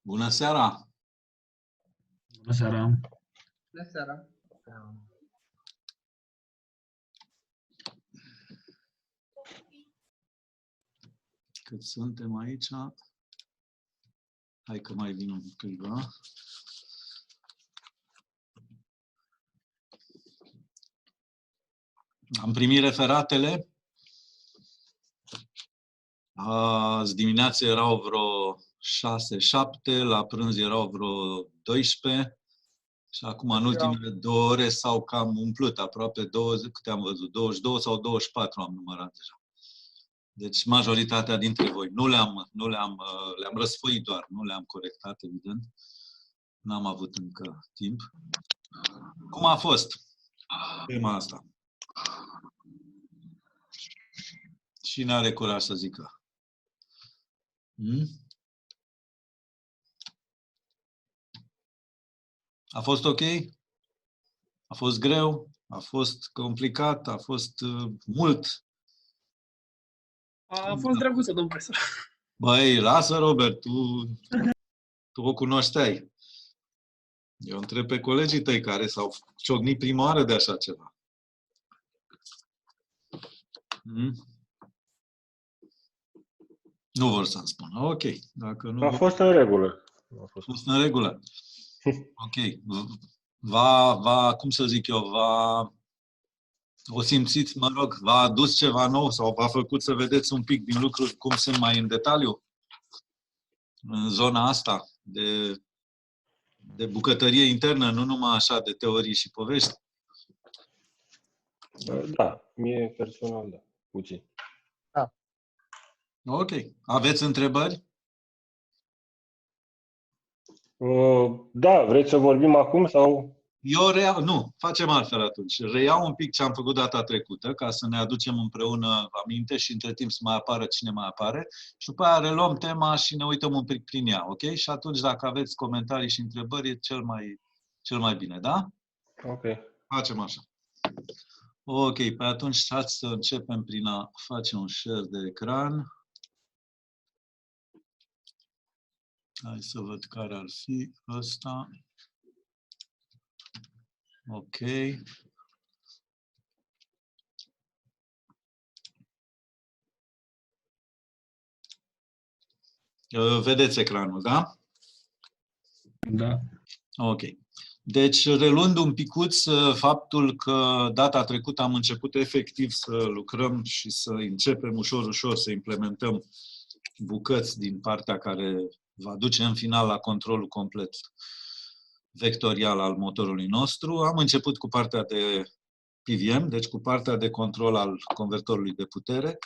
Bună seara! Bună seara! Bună seara! Cât suntem aici, hai că mai vin câțiva. Am primit referatele. Azi dimineață erau vreo 6-7, la prânz erau vreo 12 și acum în ultimele 2 ore s-au cam umplut, aproape 20, câte am văzut, 22 sau 24 am numărat deja. Deci majoritatea dintre voi. Le-am răsfoit doar, nu le-am corectat, evident. N-am avut încă timp. Cum a fost tema asta? Cine are curaj să zică? A fost ok? A fost greu? A fost complicat? A fost mult? A fost drăguță, domnul profesor. Băi, lasă, Robert, tu o cunoșteai. Eu întreb pe colegii tăi care s-au ciocnit prima oară de așa ceva. Nu vor să-mi spună. Ok. Dacă nu a fost în regulă. A fost în regulă. Ok. Cum să zic eu, o simțiți, mă rog, v-a adus ceva nou sau v-a făcut să vedeți un pic din lucruri cum sunt mai în detaliu în zona asta de bucătărie internă, nu numai așa de teorii și povești? Da, mie personal, da, puțin. Da. Ok. Aveți întrebări? Da, vreți să vorbim acum sau? Nu, facem altfel atunci. Reiau un pic ce am făcut data trecută, ca să ne aducem împreună aminte și între timp să mai apară cine mai apare. Și după aia reluăm tema și ne uităm un pic prin ea, ok? Și atunci, dacă aveți comentarii și întrebări, e cel mai bine, da? Ok. Facem așa. Ok, pe atunci hai să începem prin a face un share de ecran. Hai să văd care ar fi ăsta. Ok. Vedeți ecranul, da? Da. Ok. Deci, reluând un picuț faptul că data trecută am început efectiv să lucrăm și să începem ușor să implementăm bucăți din partea care va duce în final la controlul complet vectorial al motorului nostru. Am început cu partea de PVM, deci cu partea de control al convertorului de putere.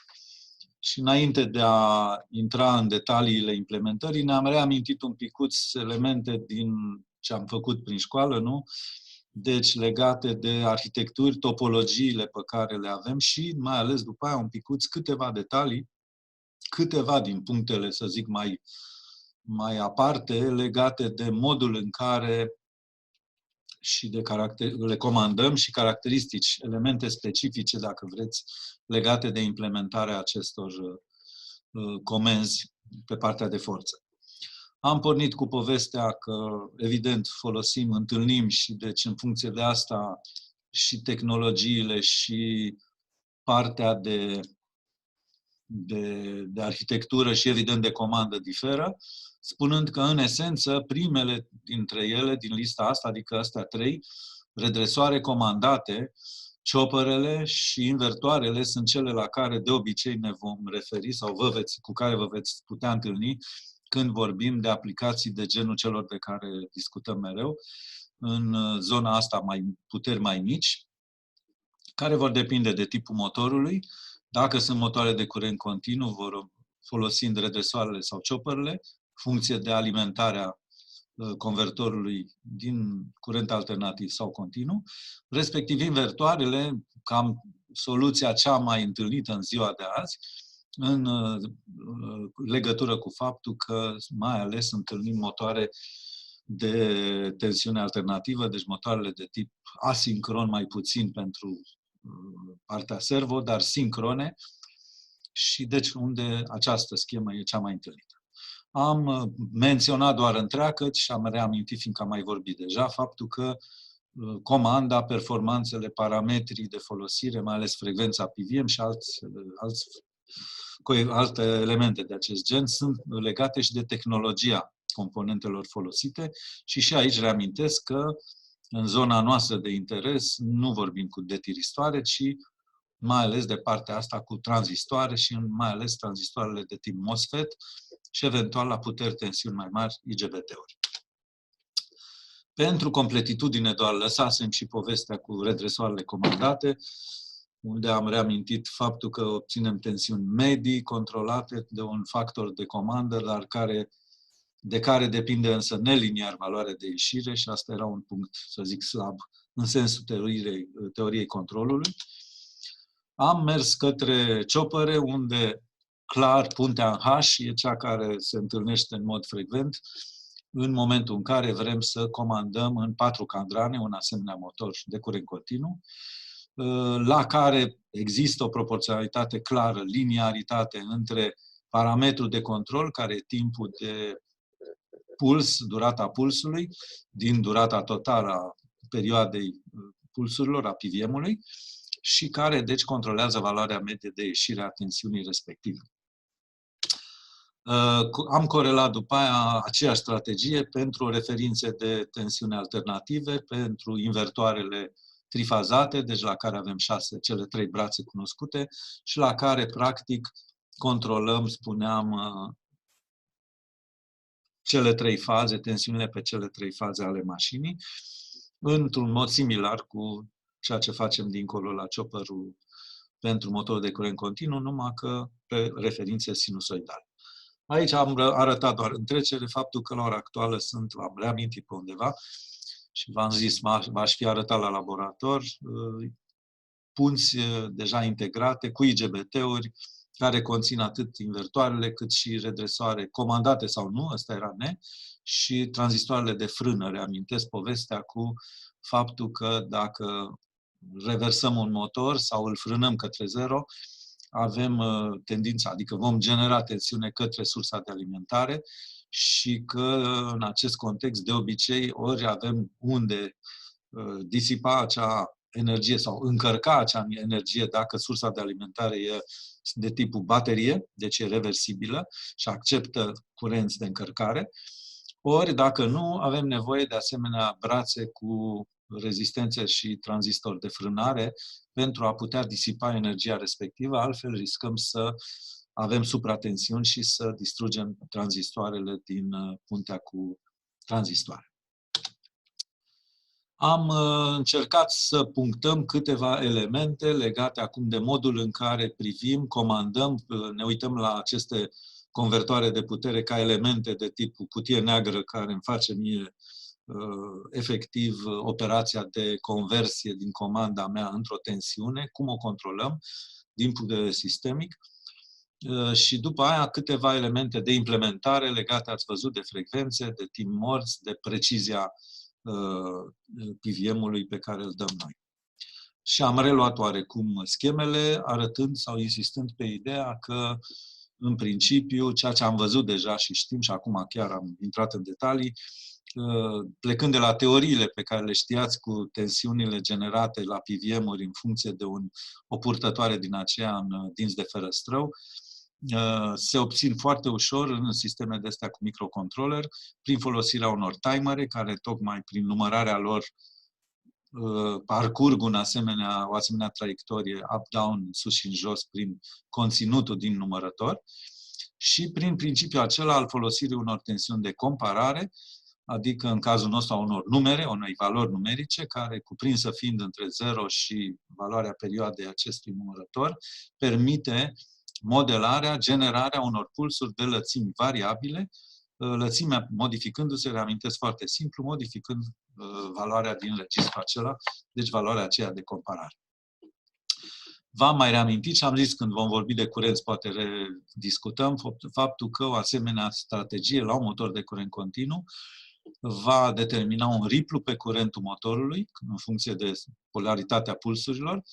Și înainte de a intra în detaliile implementării, ne-am reamintit un picuț elemente din ce am făcut prin școală, nu? Deci legate de arhitecturi, topologiile pe care le avem și mai ales după aia un picuț câteva detalii, câteva din punctele, să zic, mai aparte, legate de modul în care și le comandăm și caracteristici, elemente specifice, dacă vreți, legate de implementarea acestor comenzi pe partea de forță. Am pornit cu povestea că, evident, întâlnim și deci în funcție de asta și tehnologiile și partea de arhitectură și, evident, de comandă diferă, spunând că, în esență, primele dintre ele, din lista asta, adică astea 3, redresoare comandate, chopperele și invertoarele sunt cele la care de obicei ne vom referi sau cu care vă veți putea întâlni când vorbim de aplicații de genul celor de care discutăm mereu, în zona asta puteri mai mici, care vor depinde de tipul motorului. Dacă sunt motoare de curent continuu, vor folosind redresoarele sau chopperele, funcție de alimentarea convertorului din curent alternativ sau continuu, respectiv invertoarele, cam soluția cea mai întâlnită în ziua de azi, în legătură cu faptul că mai ales întâlnim motoare de tensiune alternativă, deci motoarele de tip asincron mai puțin pentru partea servo, dar sincrone, și deci unde această schemă e cea mai întâlnită. Am menționat doar întreagăt și am reamintit, fiindcă am mai vorbit deja, faptul că comanda, performanțele, parametrii de folosire, mai ales frecvența PVM și alte elemente de acest gen, sunt legate și de tehnologia componentelor folosite și aici reamintesc că în zona noastră de interes nu vorbim cu detiristoare, ci mai ales de partea asta cu tranzistoare și mai ales tranzistoarele de tip MOSFET și eventual la puteri tensiuni mai mari, IGBT-uri. Pentru completitudine doar lăsasem și povestea cu redresoarele comandate, unde am reamintit faptul că obținem tensiuni medii controlate de un factor de comandă, dar de care depinde însă neliniar valoarea de ieșire și asta era un punct, să zic, slab în sensul teoriei controlului. Am mers către ciopăre, unde clar puntea în H e cea care se întâlnește în mod frecvent în momentul în care vrem să comandăm în 4 cadrane un asemenea motor de curent continuu, la care există o proporționalitate clară, linearitate între parametrul de control, care e timpul de puls, durata pulsului, din durata totală a perioadei pulsurilor, a PVM-ului, și care, deci, controlează valoarea medie de ieșire a tensiunii respective. Am corelat după aia aceeași strategie pentru referințe de tensiune alternative, pentru invertoarele trifazate, deci la care avem cele 3 brațe cunoscute și la care, practic, controlăm, spuneam, cele 3 faze, tensiunile pe cele 3 faze ale mașinii, într-un mod similar cu ceea ce facem dincolo la chopperul pentru motorul de curent continuu, numai că pe referințe sinusoidale. Aici am arătat doar în trecere faptul că la ora actuală v-am reamintit pe undeva și v-am zis, v-aș fi arătat la laborator, punți deja integrate cu IGBT-uri care conțin atât invertoarele cât și redresoare comandate sau nu, ăsta era și tranzistoarele de frână. Reamintesc povestea cu faptul că dacă reversăm un motor sau îl frânăm către zero, avem tendința, adică vom genera tensiune către sursa de alimentare și că în acest context, de obicei, ori avem unde disipa acea energie sau încărca acea energie dacă sursa de alimentare e de tipul baterie, deci e reversibilă și acceptă curenți de încărcare, ori dacă nu, avem nevoie de asemenea brațe cu rezistențe și tranzistor de frânare pentru a putea disipa energia respectivă, altfel riscăm să avem supratensiuni și să distrugem tranzistoarele din puntea cu tranzistoare. Am încercat să punctăm câteva elemente legate acum de modul în care privim, comandăm, ne uităm la aceste convertoare de putere ca elemente de tip cutie neagră care îmi face mie efectiv operația de conversie din comanda mea într-o tensiune, cum o controlăm din punct de vedere sistemic și după aia câteva elemente de implementare legate, ați văzut, de frecvențe, de timp morți, de precizia PVM-ului pe care îl dăm noi. Și am reluat oarecum schemele, arătând sau insistând pe ideea că, în principiu, ceea ce am văzut deja și știm, și acum chiar am intrat în detalii, plecând de la teoriile pe care le știați cu tensiunile generate la PVM-uri în funcție de o purtătoare din aceea în dinți de ferăstrău, se obțin foarte ușor în sisteme de astea cu microcontroller, prin folosirea unor timere care tocmai prin numărarea lor parcurg o asemenea traiectorie up-down, sus și în jos, prin conținutul din numărător și prin principiul acela al folosirii unor tensiuni de comparare, adică în cazul nostru a unor numere, unei valori numerice, care, cuprinsă fiind între 0 și valoarea perioadei acestui numărător, permite modelarea, generarea unor pulsuri de lățimi variabile, lățimea modificându-se, reamintesc foarte simplu, modificând valoarea din registrul acela, deci valoarea aceea de comparare. V-am mai reamintit și am zis când vom vorbi de curenți, poate rediscutăm faptul că o asemenea strategie la un motor de curent continuu va determina un riplu pe curentul motorului în funcție de polaritatea pulsurilor,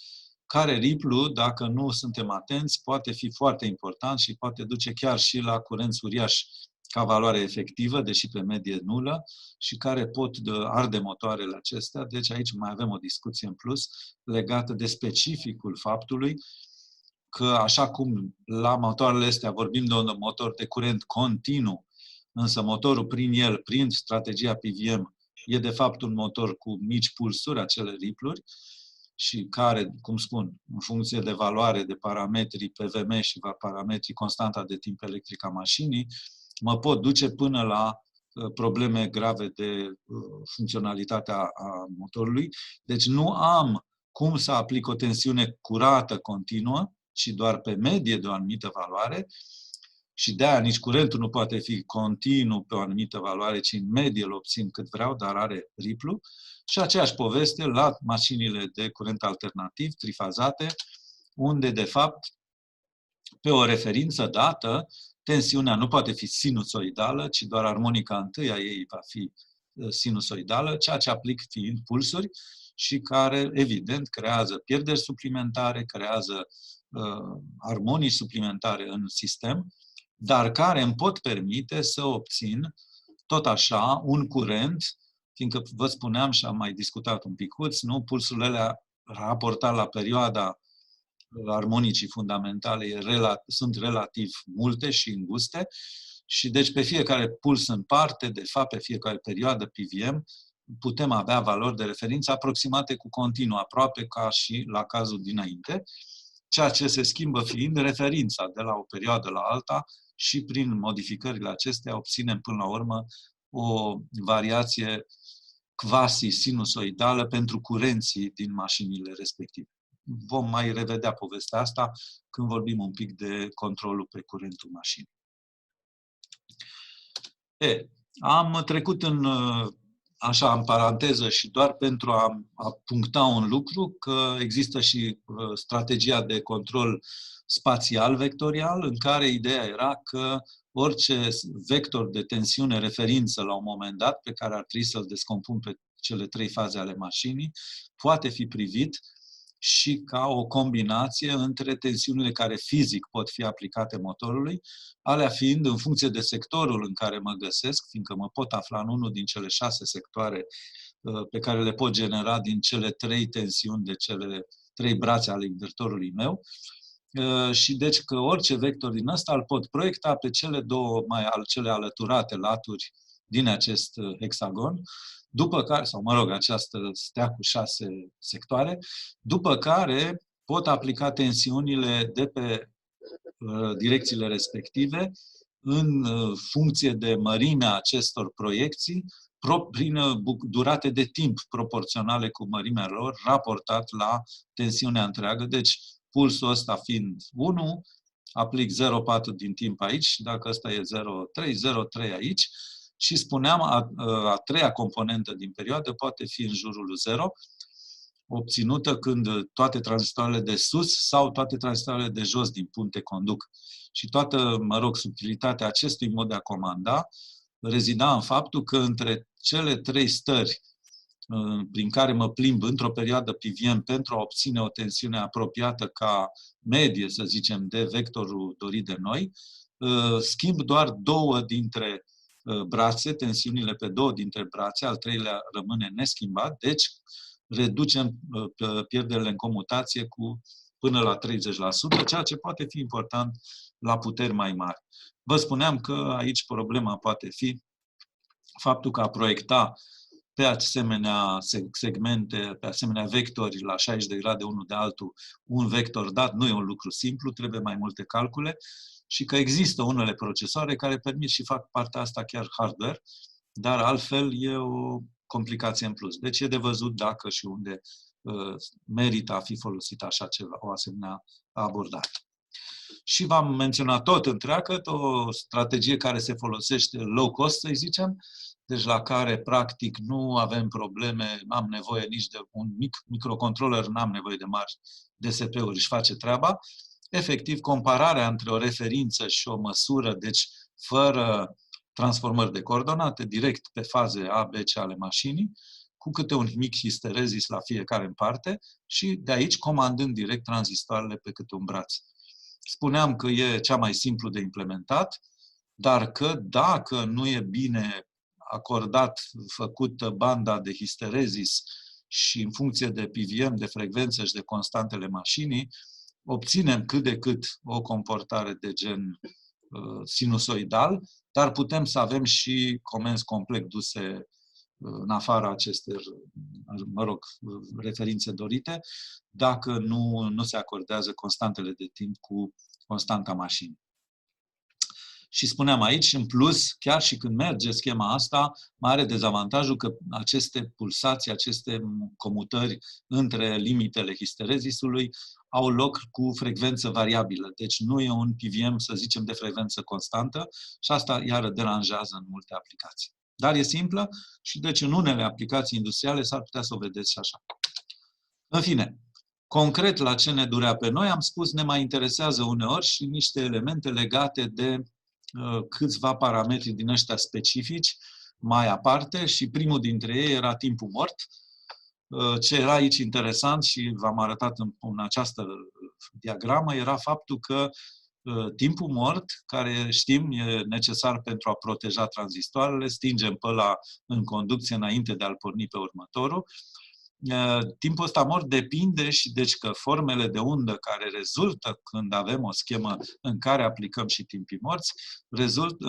care riplu, dacă nu suntem atenți, poate fi foarte important și poate duce chiar și la curenți uriași ca valoare efectivă, deși pe medie nulă, și care pot arde motoarele acestea. Deci aici mai avem o discuție în plus legată de specificul faptului că așa cum la motoarele astea vorbim de un motor de curent continuu, însă motorul prin el, prin strategia PVM, e de fapt un motor cu mici pulsuri, acele ripluri, și care, cum spun, în funcție de valoare, de parametri PVM și parametrii constanta de timp electric a mașinii, mă pot duce până la probleme grave de funcționalitate a motorului. Deci nu am cum să aplic o tensiune curată, continuă, ci doar pe medie de o anumită valoare, și de-aia nici curentul nu poate fi continuu pe o anumită valoare, ci în medie îl obțin cât vreau, dar are riplu. Și aceeași poveste la mașinile de curent alternativ, trifazate, unde, de fapt, pe o referință dată, tensiunea nu poate fi sinusoidală, ci doar armonica întâi a ei va fi sinusoidală, ceea ce aplic fiind pulsuri și care, evident, creează pierderi suplimentare, creează armonii suplimentare în sistem, dar care îmi pot permite să obțin tot așa un curent, fiindcă vă spuneam și am mai discutat un picuț, nu? Pulsurile alea raportat la perioada armonicii fundamentale sunt relativ multe și înguste și deci pe fiecare puls în parte, de fapt pe fiecare perioadă PVM, putem avea valori de referință aproximate cu continuu, aproape ca și la cazul dinainte, ceea ce se schimbă fiind referința de la o perioadă la alta și prin modificările acestea obținem până la urmă o variație quasi-sinusoidală pentru curenții din mașinile respective. Vom mai revedea povestea asta când vorbim un pic de controlul pe curentul mașinii. Am trecut așa, în paranteză și doar pentru a puncta un lucru, că există și strategia de control spațial vectorial, în care ideea era că orice vector de tensiune referință la un moment dat, pe care ar trebui să-l descompun pe cele trei faze ale mașinii, poate fi privit și ca o combinație între tensiunile care fizic pot fi aplicate motorului, alea fiind în funcție de sectorul în care mă găsesc, fiindcă mă pot afla în unul din cele 6 sectoare pe care le pot genera din cele 3 tensiuni de cele 3 brațe ale invertorului meu, și deci că orice vector din ăsta îl pot proiecta pe cele două, cele alăturate laturi din acest hexagon, după care, sau mă rog, această stea cu 6 sectoare, după care pot aplica tensiunile de pe direcțiile respective în funcție de mărimea acestor proiecții, prin durate de timp proporționale cu mărimea lor, raportat la tensiunea întreagă. Deci, pulsul ăsta fiind 1, aplic 0,4 din timp aici, dacă ăsta e 0,3, 0,3 aici, și spuneam, a treia componentă din perioadă poate fi în jurul lui 0, obținută când toate tranzistoarele de sus sau toate tranzistoarele de jos din punte conduc. Și toată, mă rog, subtilitatea acestui mod de a comanda rezida în faptul că între cele 3 stări prin care mă plimb într-o perioadă PVM pentru a obține o tensiune apropiată ca medie, să zicem, de vectorul dorit de noi, schimb doar 2 dintre brațe, tensiunile pe 2 dintre brațe, al treilea rămâne neschimbat, deci reducem pierderile în comutație cu până la 30%, ceea ce poate fi important la puteri mai mari. Vă spuneam că aici problema poate fi faptul că a proiecta pe asemenea segmente, pe asemenea vectori la 60 de grade unul de altul, un vector dat nu e un lucru simplu, trebuie mai multe calcule și că există unele procesoare care permit și fac partea asta chiar hardware, dar altfel e o complicație în plus. Deci e de văzut dacă și unde merită a fi folosit așa ceva, o asemenea abordare. Și v-am menționat tot întreagă, o strategie care se folosește low cost, să zicem, deci la care practic nu avem probleme, n-am nevoie nici de un microcontroller, n-am nevoie de mari DSP-uri, își face treaba. Efectiv, compararea între o referință și o măsură, deci fără transformări de coordonate, direct pe faze A, B, C ale mașinii, cu câte un mic histerezis la fiecare în parte și de aici comandând direct tranzistoarele pe câte un braț. Spuneam că e cea mai simplu de implementat, dar că dacă nu e bine făcută banda de histerezis și în funcție de PVM, de frecvență și de constantele mașinii, obținem cât de cât o comportare de gen sinusoidal, dar putem să avem și comenzi complex duse în afara acestor, referințe dorite, dacă nu se acordează constantele de timp cu constanta mașinii. Și spuneam aici, în plus, chiar și când merge schema asta, mai are dezavantajul că aceste pulsații, aceste comutări între limitele histerezisului au loc cu frecvență variabilă. Deci nu e un PVM, să zicem, de frecvență constantă și asta iară deranjează în multe aplicații. Dar e simplă și deci în unele aplicații industriale s-ar putea să o vedeți și așa. În fine, concret la ce ne durea pe noi, am spus, ne mai interesează uneori și niște elemente legate de câțiva parametri din ăștia specifici mai aparte și primul dintre ei era timpul mort. Ce era aici interesant și v-am arătat în această diagramă era faptul că timpul mort, care știm e necesar pentru a proteja tranzistoarele, stingem pe ăla în conducție înainte de a-l porni pe următorul. Timpul ăsta mort depinde și deci că formele de undă care rezultă când avem o schemă în care aplicăm și timpii morți,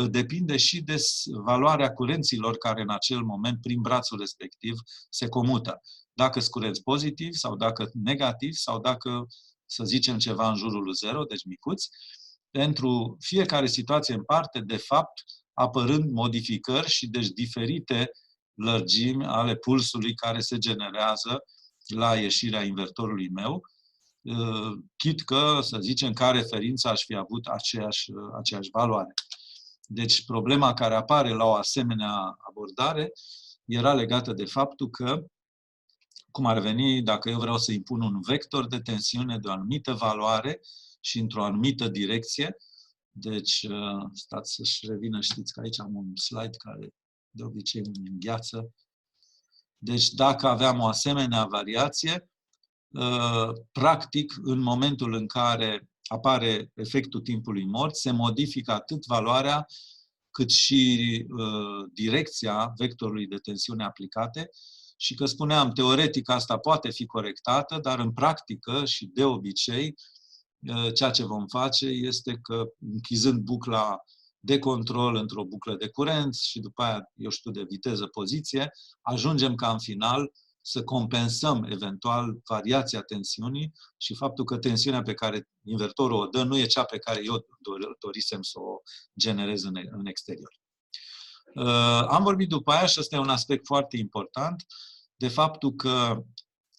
depinde și de valoarea curenților care în acel moment prin brațul respectiv se comută. Dacă sunt curenți pozitiv sau dacă negativ sau dacă, să zicem, ceva în jurul lui 0, deci micuți, pentru fiecare situație în parte, de fapt, apărând modificări și deci diferite lărgimi ale pulsului care se generează la ieșirea invertorului meu, chit că, să zicem, ca referință aș fi avut aceeași valoare. Deci problema care apare la o asemenea abordare era legată de faptul că, cum ar veni dacă eu vreau să impun un vector de tensiune de o anumită valoare și într-o anumită direcție, deci stați să-și revină, știți că aici am un slide care de obicei îmi îngheață. Deci dacă aveam o asemenea variație, practic în momentul în care apare efectul timpului mort, se modifică atât valoarea cât și direcția vectorului de tensiune aplicate și că spuneam, teoretic asta poate fi corectată, dar în practică și de obicei ceea ce vom face este că închizând bucla de control într-o buclă de curent și după aia, eu știu, de viteză, poziție, ajungem ca în final să compensăm eventual variația tensiunii și faptul că tensiunea pe care invertorul o dă nu e cea pe care eu dorisem să o generez în exterior. Am vorbit după aia, și ăsta e un aspect foarte important, de faptul că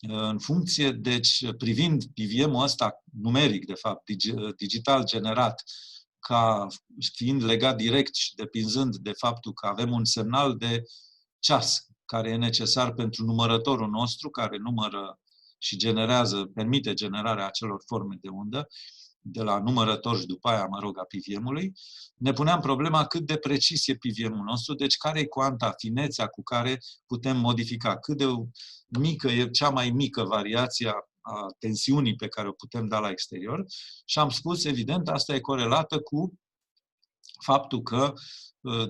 în funcție, deci privind PVM-ul ăsta numeric, de fapt, digital generat, ca fiind legat direct și depinzând de faptul că avem un semnal de ceas care e necesar pentru numărătorul nostru, care numără și generează, permite generarea acelor forme de undă, de la numărător și după aia, mă rog, a PVM-ului, ne puneam problema cât de precis e PVM-ul nostru, deci care e cuanta, finețea cu care putem modifica, cât de mică e cea mai mică variație a tensiunii pe care o putem da la exterior. Și am spus, evident, asta e corelată cu faptul că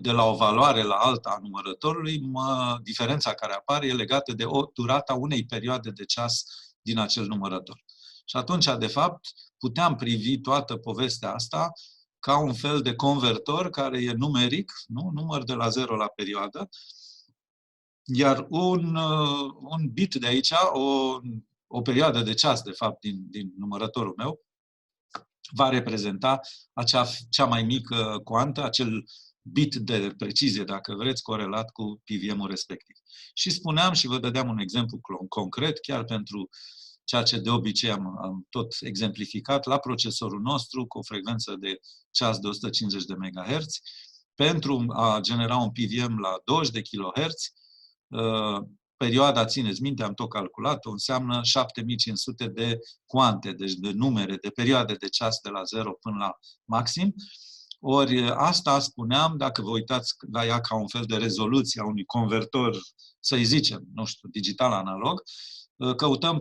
de la o valoare la alta a numărătorului, diferența care apare e legată de durata unei perioade de ceas din acel numărător. Și atunci, de fapt, puteam privi toată povestea asta ca un fel de convertor care e numeric, nu? Număr de la 0 la perioadă, iar un bit de aici, o perioadă de ceas, de fapt, din numărătorul meu, va reprezenta cea mai mică cuantă, acel bit de precizie, dacă vreți, corelat cu PVM-ul respectiv. Și spuneam și vă dădeam un exemplu concret, chiar pentru ceea ce de obicei am tot exemplificat, la procesorul nostru cu o frecvență de ceas de 150 de MHz, pentru a genera un PVM la 20 de kHz, perioada, țineți minte, am tot calculat-o, înseamnă 7500 de cuante, deci de numere, de perioade de ceas de la 0 până la maxim. Ori asta spuneam, dacă vă uitați la ea ca un fel de rezoluție a unui să-i zicem, nu știu, digital analog, căutăm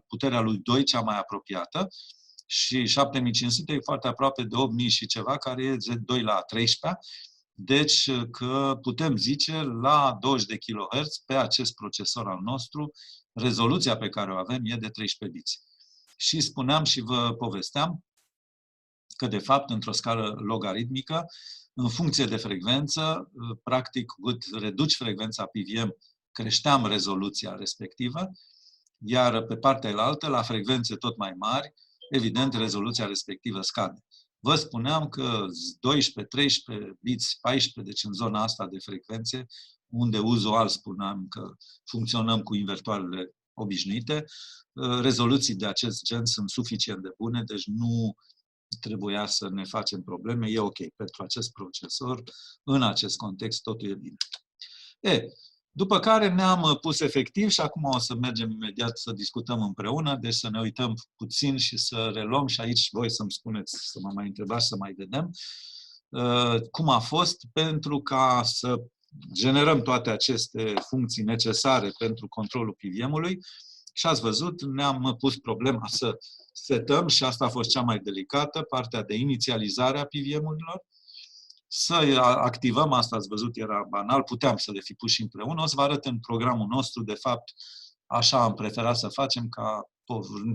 puterea lui 2, cea mai apropiată, Și 7500 e foarte aproape de 8000 și ceva, care e 2 la 13. Deci că putem zice la 20 de kHz pe acest procesor al nostru, rezoluția pe care o avem e de 13 biți. Și spuneam și vă povesteam că, de fapt, într-o scală logaritmică, în funcție de frecvență, practic, cât reduci frecvența PWM, creșteam rezoluția respectivă, iar pe partea elaltă, la frecvențe tot mai mari, evident, rezoluția respectivă scade. Vă spuneam că 12, 13 biți, 14, deci în zona asta de frecvențe, unde uzual spuneam că funcționăm cu invertoarele obișnuite, rezoluții de acest gen sunt suficient de bune, deci nu trebuia să ne facem probleme, e ok. Pentru acest procesor, în acest context, totul e bine. După care ne-am pus efectiv și acum o să mergem imediat să discutăm împreună, deci să ne uităm puțin și să reluăm și aici voi să-mi spuneți, să mă mai întrebați, să mai vedem cum a fost pentru ca să generăm toate aceste funcții necesare pentru controlul PWM-ului. Și ați văzut, ne-am pus problema să setăm, și asta a fost cea mai delicată, partea de inițializare a PWM-urilor, să activăm, asta ați văzut, era banal, puteam să le fi pus și împreună. O să vă arăt în programul nostru, de fapt, așa am preferat să facem, ca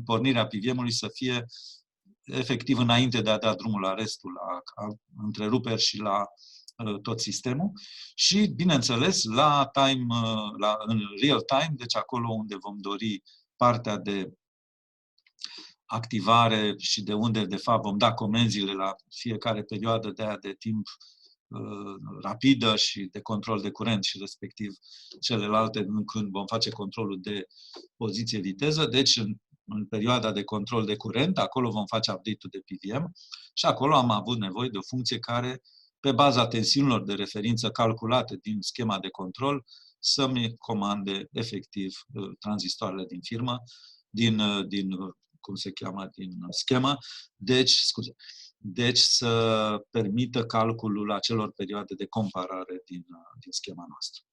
pornirea PWM-ului să fie efectiv înainte de a da drumul la restul, la întreruperi și la tot sistemul. Și, bineînțeles, în real time, deci acolo unde vom dori partea de activare și de unde, de fapt, vom da comenzile la fiecare perioadă de timp rapidă și de control de curent și respectiv celelalte când vom face controlul de poziție-viteză. Deci, în perioada de control de curent, acolo vom face update-ul de PWM și acolo am avut nevoie de o funcție care, pe baza tensiunilor de referință calculate din schema de să-mi comande efectiv tranzistoarele din firmă, din schemă, deci să permită calculul acelor perioade de comparare din schema noastră.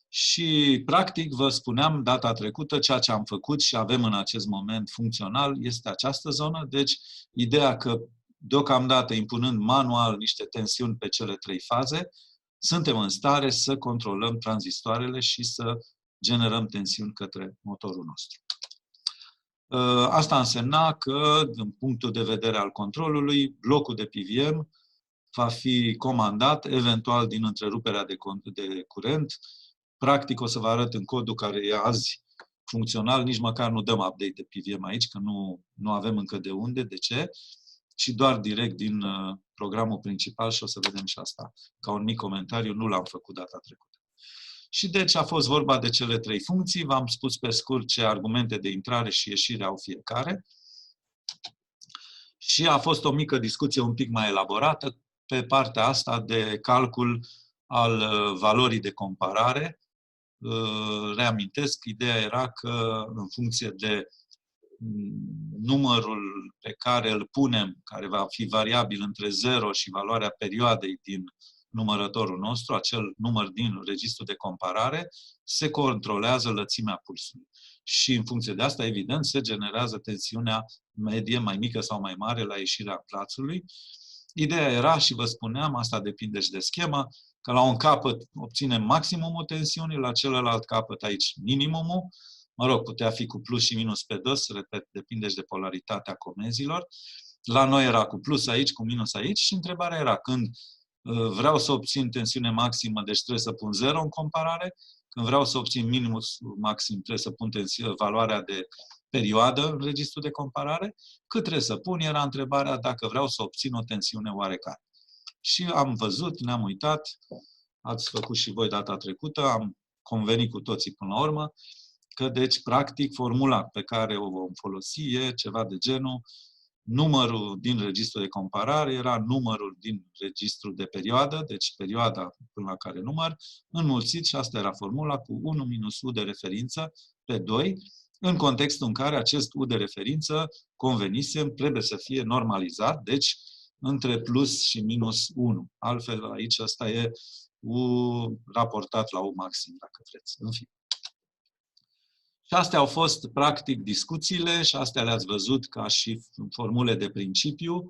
Și, practic, vă spuneam data trecută, ceea ce am făcut și avem în acest moment funcțional este această zonă. Deci, ideea că, deocamdată, impunând manual niște tensiuni pe cele 3 faze, suntem în stare să controlăm tranzistoarele și să generăm tensiuni către motorul nostru. Asta însemna că, din punctul de vedere al controlului, blocul de PWM va fi comandat, eventual din întreruperea de curent. Practic, o să vă arăt în codul care e azi funcțional, nici măcar nu dăm update de PWM aici, că nu avem încă de unde, de ce, ci doar direct din programul principal și o să vedem și asta. Ca un mic comentariu, nu l-am făcut data trecută. Și deci a fost vorba de cele 3 funcții. V-am spus pe scurt ce argumente de intrare și ieșire au fiecare. Și a fost o mică discuție un pic mai elaborată pe partea asta de calcul al valorii de comparare. Reamintesc, ideea era că în funcție de numărul pe care îl punem, care va fi variabil între 0 și valoarea perioadei din numărătorul nostru, acel număr din registrul de comparare, se controlează lățimea pulsului. Și în funcție de asta, evident, se generează tensiunea medie, mai mică sau mai mare, la ieșirea plațului. Ideea era, și vă spuneam, asta depinde și de schemă, că la un capăt obținem maximumul tensiunii, la celălalt capăt aici minimumul. Mă rog, putea fi cu plus și minus pe dos, repet, depinde și de polaritatea comenzilor. La noi era cu plus aici, cu minus aici și întrebarea era când vreau să obțin tensiune maximă, deci trebuie să pun 0 în comparare. Când vreau să obțin minimum maxim, trebuie să pun valoarea de perioadă în registrul de comparare. Cât trebuie să pun era întrebarea dacă vreau să obțin o tensiune oarecare. Și am văzut, ne-am uitat, ați făcut și voi data trecută, am convenit cu toții până la urmă, că deci, practic, formula pe care o vom folosi e ceva de genul numărul din registrul de comparare era numărul din registrul de perioadă, deci perioada până la care număr, înmulțit, și asta era formula, cu 1 minus U de referință pe 2, în contextul în care acest U de referință, convenisem, trebuie să fie normalizat, deci între plus și minus 1. Altfel, aici ăsta e U raportat la U maxim, dacă vreți. În fine. Și astea au fost, practic, discuțiile și astea le-ați văzut ca și formule de principiu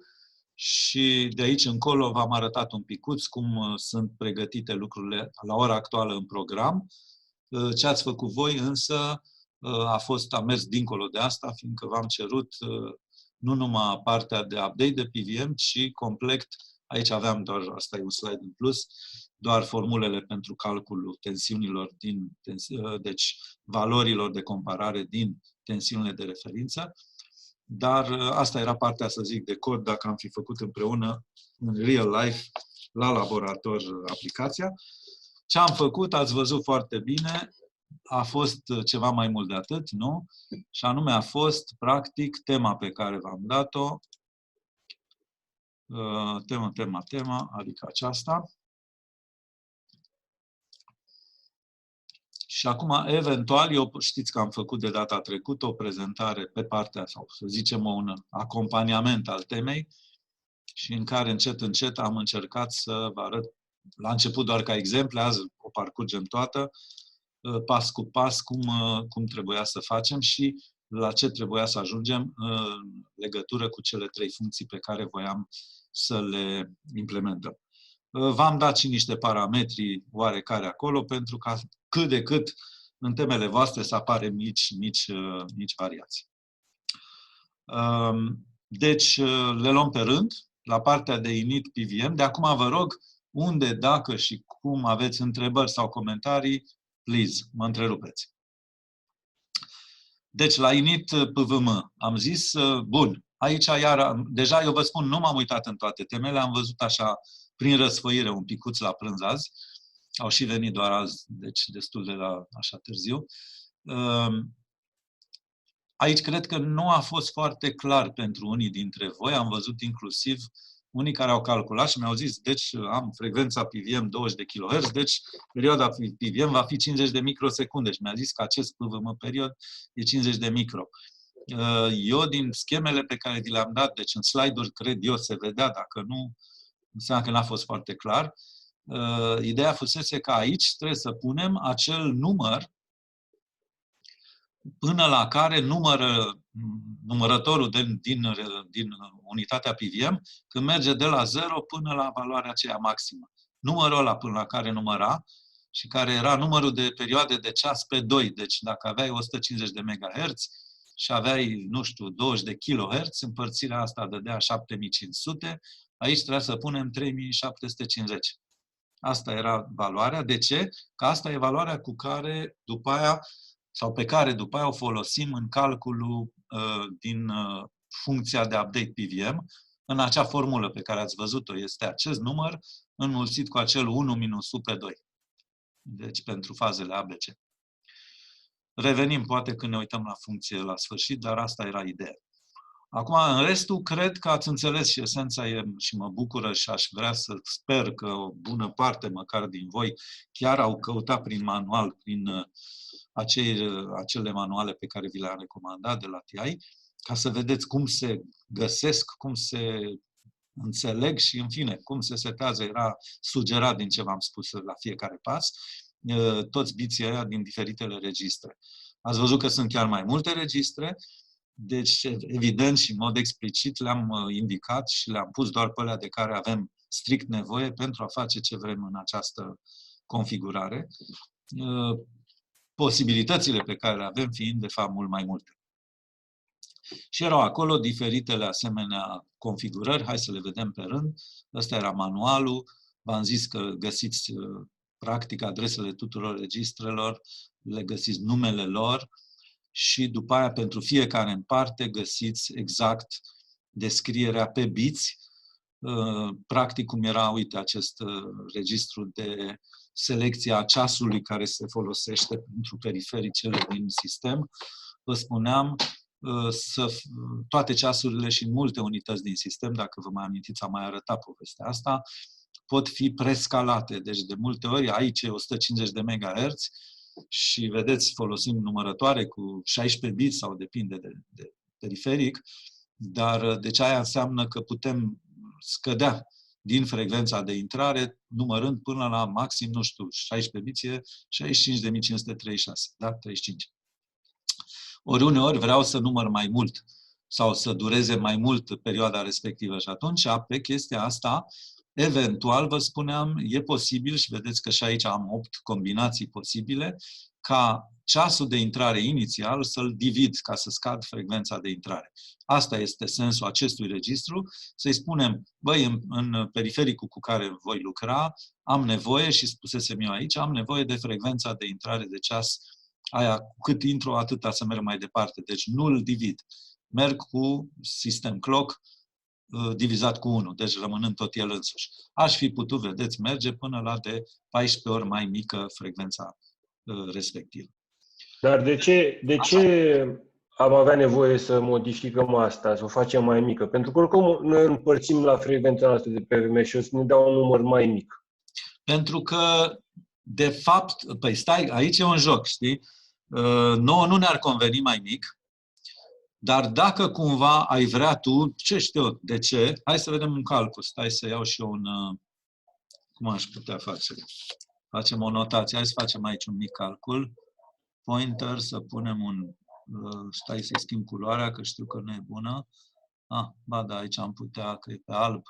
și de aici încolo v-am arătat un picuț cum sunt pregătite lucrurile la ora actuală în program. Ce ați făcut voi însă a mers dincolo de asta, fiindcă v-am cerut nu numai partea de update de PVM, ci complet, aici aveam doar, asta e un slide în plus, doar formulele pentru calculul tensiunilor deci valorilor de comparare din tensiunile de referință, dar asta era partea, să zic, de cod, dacă am fi făcut împreună în real life, la laborator, aplicația. Ce am făcut, ați văzut foarte bine, a fost ceva mai mult de atât, nu? Și anume a fost, practic, tema pe care v-am dat-o, tema, adică aceasta. Și acum, eventual, eu știți că am făcut de data trecută o prezentare pe partea, sau să zicem un acompaniament al temei, și în care încet am încercat să vă arăt, la început doar ca exemple, azi o parcurgem toată, pas cu pas, cum trebuia să facem și la ce trebuia să ajungem în legătură cu cele 3 funcții pe care voiam să le implementăm. V-am dat și niște parametri oarecare acolo, pentru ca cât de cât în temele voastre să apare mici variații. Deci, le luăm pe rând, la partea de init PVM. De acum vă rog, unde, dacă și cum aveți întrebări sau comentarii, please, mă întrerupeți. Deci, la init PVM am zis, bun, aici iar, deja eu vă spun, nu m-am uitat în toate temele, am văzut așa prin răsfăire un picuț la prânz azi. Au și venit doar azi, deci destul de așa târziu. Aici cred că nu a fost foarte clar pentru unii dintre voi. Am văzut inclusiv unii care au calculat și mi-au zis, deci am frecvența PVM 20 de kHz, deci perioada PVM va fi 50 de microsecunde. Și mi-a zis că acest PVM period e 50 de micro. Eu, din schemele pe care vi le-am dat, deci în slide-uri, cred eu, se vedea, dacă nu, înseamnă că n-a fost foarte clar. Ideea fusese că aici trebuie să punem acel număr până la care numărătorul din unitatea PVM, când merge de la 0 până la valoarea aceea maximă. Numărul ăla până la care număra și care era numărul de perioade de ceas pe 2. Deci dacă aveai 150 de MHz și aveai, nu știu, 20 de kHz, împărțirea asta dădea 7500, aici trebuia să punem 3750. Asta era valoarea. De ce? Că asta e valoarea cu care după aia, sau pe care după aia o folosim în calculul din funcția de update PVM. În acea formulă pe care ați văzut-o este acest număr înmulțit cu acel 1 minus U pe 2. Deci pentru fazele ABC. Revenim poate când ne uităm la funcție la sfârșit, dar asta era ideea. Acum, în restul, cred că ați înțeles și esența e, și mă bucură și aș vrea să sper că o bună parte, măcar din voi, chiar au căutat prin manual, prin acele manuale pe care vi le-am recomandat de la TI, ca să vedeți cum se găsesc, cum se înțeleg și, în fine, cum se setează. Era sugerat din ce v-am spus la fiecare pas, toți biții aia din diferitele registre. Ați văzut că sunt chiar mai multe registre, deci, evident și în mod explicit le-am indicat și le-am pus doar pe alea de care avem strict nevoie pentru a face ce vrem în această configurare. Posibilitățile pe care le avem fiind, de fapt, mult mai multe. Și erau acolo diferitele asemenea configurări. Hai să le vedem pe rând. Ăsta era manualul. V-am zis că găsiți, practic, adresele tuturor registrelor, le găsiți numele lor și după aia, pentru fiecare în parte, găsiți exact descrierea pe biți, practic cum era, uite, acest registru de selecție a ceasului care se folosește pentru perifericele din sistem. Vă spuneam, toate ceasurile și în multe unități din sistem, dacă vă mai amintiți, am mai arătat povestea asta, pot fi prescalate. Deci, de multe ori, aici e 150 de MHz și, vedeți, folosim numărătoare cu 16 bits sau depinde de periferic, dar deci aia înseamnă că putem scădea din frecvența de intrare, numărând până la maxim, nu știu, 16 bits e 65.536, da? 35. Ori uneori vreau să număr mai mult sau să dureze mai mult perioada respectivă și atunci, pe chestia asta, eventual, vă spuneam, e posibil, și vedeți că și aici am 8 combinații posibile, ca ceasul de intrare inițial să-l divid ca să scad frecvența de intrare. Asta este sensul acestui registru, să-i spunem, băi, în perifericul cu care voi lucra, am nevoie, și spusesem eu aici, am nevoie de frecvența de intrare de ceas, aia, cu cât intru, atâta să merg mai departe. Deci nu-l divid. Merg cu system clock divizat cu 1, deci rămânând tot el însuși. Aș fi putut, vedeți, merge până la de 14 ori mai mică frecvența respectivă. Dar de ce am avea nevoie să modificăm asta, să o facem mai mică? Pentru că oricum noi împărțim la frecvența noastră de PVM și o să ne dea un număr mai mic. Pentru că, de fapt, păi stai, aici e un joc, știi? Nouă nu ne-ar conveni mai mic, dar dacă cumva ai vrea tu, ce știu eu, de ce? Hai să vedem un calcul. Stai să iau și eu un... Cum aș putea face? Facem o notație. Hai să facem aici un mic calcul. Pointer, să punem un... Stai să schimb culoarea, că știu că nu e bună. Ba da, aici am putea, că e pe alb.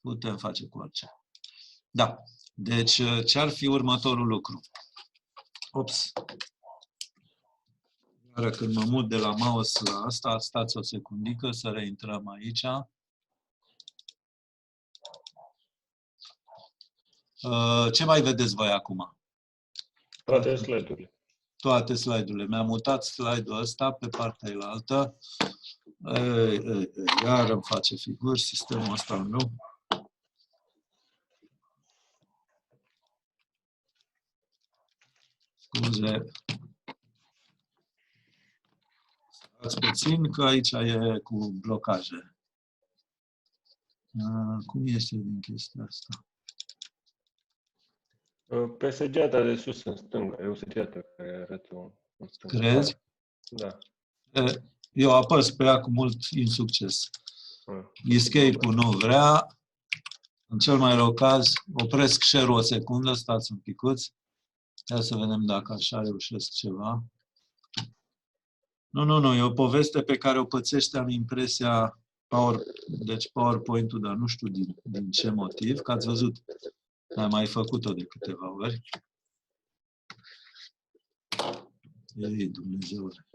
Putem face cu orice. Da. Deci, ce ar fi următorul lucru? Ops. Iar când mă mut de la mouse la asta, stați o secundică să reintrăm aici. Ce mai vedeți voi acum? Toate slide-urile. Toate slide-urile. Mi-am mutat slide-ul ăsta pe partea elaltă. Iar îmi face figuri sistemul ăsta al meu. Scuze. Stați puțin, că aici e cu blocaje. Cum este din chestia asta? Pe săgeata de sus în stânga. E o săgeată care arată în stânga. Crezi? Da. Eu apăs pe ea cu mult insucces. Escape-ul nu vrea. În cel mai rău caz, opresc share-ul o secundă, stați un picuț. Ia să vedem dacă așa reușesc ceva. Nu, e o poveste pe care o pățește, am impresia, deci PowerPoint-ul, dar nu știu din ce motiv, că ați văzut, am mai făcut-o de câteva ori. Ei, Dumnezeule.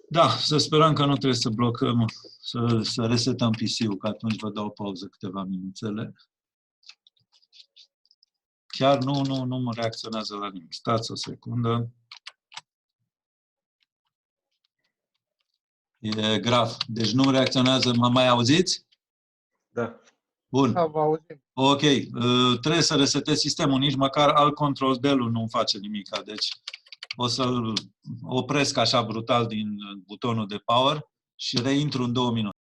Da, să sperăm că nu trebuie să blocăm, să resetăm PC-ul, că atunci vă dau pauză câteva minuțele. Chiar nu mă reacționează la nimic. Stați o secundă. E grav. Deci nu reacționează. Mă mai auziți? Da. Bun. Da, vă auzim. Ok. Trebuie să resetez sistemul. Nici măcar alt control del-ul nu face nimic. Deci o să-l opresc așa brutal din butonul de power și reintru în 2 minute.